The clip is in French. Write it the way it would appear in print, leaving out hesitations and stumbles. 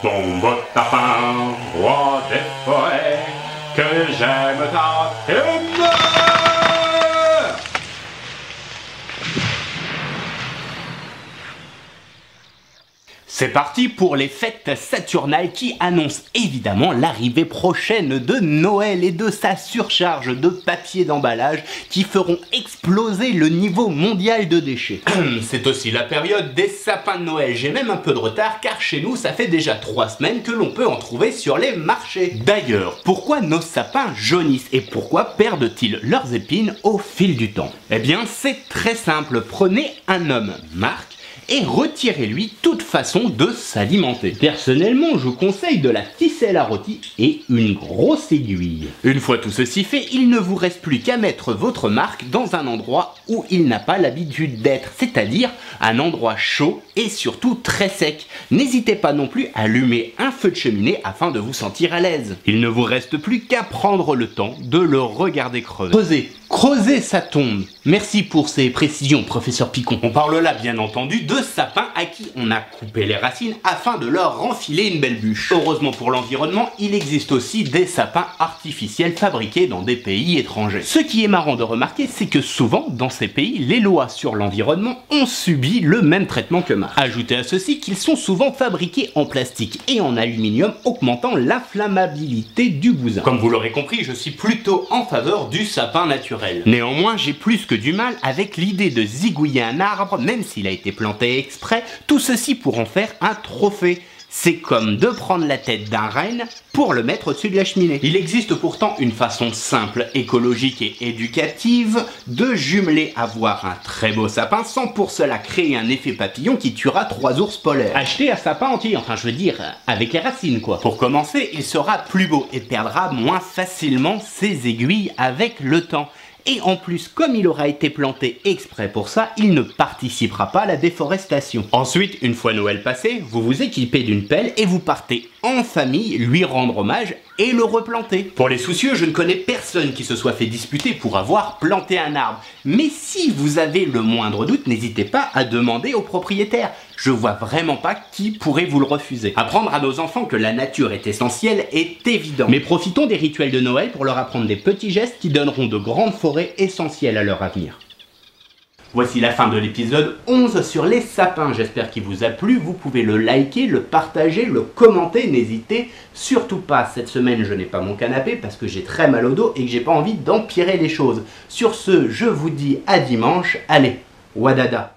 Tombe tapin, roi des forêts, que j'aime ta humeur. C'est parti pour les fêtes saturnales qui annoncent évidemment l'arrivée prochaine de Noël et de sa surcharge de papier d'emballage qui feront exploser le niveau mondial de déchets. C'est aussi la période des sapins de Noël. J'ai même un peu de retard car chez nous ça fait déjà 3 semaines que l'on peut en trouver sur les marchés. D'ailleurs, pourquoi nos sapins jaunissent et pourquoi perdent-ils leurs épines au fil du temps? Eh bien c'est très simple, prenez un homme, Marc, et retirez-lui toute façon de s'alimenter. Personnellement, je vous conseille de la ficelle à rôti et une grosse aiguille. Une fois tout ceci fait, il ne vous reste plus qu'à mettre votre Marc dans un endroit où il n'a pas l'habitude d'être, c'est-à-dire un endroit chaud et surtout très sec. N'hésitez pas non plus à allumer un feu de cheminée afin de vous sentir à l'aise. Il ne vous reste plus qu'à prendre le temps de le regarder creuser. Creuser sa tombe. Merci pour ces précisions, professeur Picon. On parle là, bien entendu, de sapins à qui on a coupé les racines afin de leur renfiler une belle bûche. Heureusement pour l'environnement, il existe aussi des sapins artificiels fabriqués dans des pays étrangers. Ce qui est marrant de remarquer, c'est que souvent, dans ces pays, les lois sur l'environnement ont subi le même traitement que Marc. Ajoutez à ceci qu'ils sont souvent fabriqués en plastique et en aluminium, augmentant l'inflammabilité du bousin. Comme vous l'aurez compris, je suis plutôt en faveur du sapin naturel. Néanmoins, j'ai plus que du mal avec l'idée de zigouiller un arbre, même s'il a été planté exprès, tout ceci pour en faire un trophée. C'est comme de prendre la tête d'un renne pour le mettre au-dessus de la cheminée. Il existe pourtant une façon simple, écologique et éducative de jumeler avoir un très beau sapin sans pour cela créer un effet papillon qui tuera 3 ours polaires. Achetez un sapin entier, enfin je veux dire, avec les racines quoi. Pour commencer, il sera plus beau et perdra moins facilement ses aiguilles avec le temps. Et en plus, comme il aura été planté exprès pour ça, il ne participera pas à la déforestation. Ensuite, une fois Noël passé, vous vous équipez d'une pelle et vous partez en famille lui rendre hommage et le replanter. Pour les soucieux, je ne connais personne qui se soit fait disputer pour avoir planté un arbre. Mais si vous avez le moindre doute, n'hésitez pas à demander au propriétaire. Je vois vraiment pas qui pourrait vous le refuser. Apprendre à nos enfants que la nature est essentielle est évident. Mais profitons des rituels de Noël pour leur apprendre des petits gestes qui donneront de grandes forêts essentielles à leur avenir. Voici la fin de l'épisode 11 sur les sapins. J'espère qu'il vous a plu. Vous pouvez le liker, le partager, le commenter. N'hésitez surtout pas. Cette semaine, je n'ai pas mon canapé parce que j'ai très mal au dos et que j'ai pas envie d'empirer les choses. Sur ce, je vous dis à dimanche. Allez, wadada.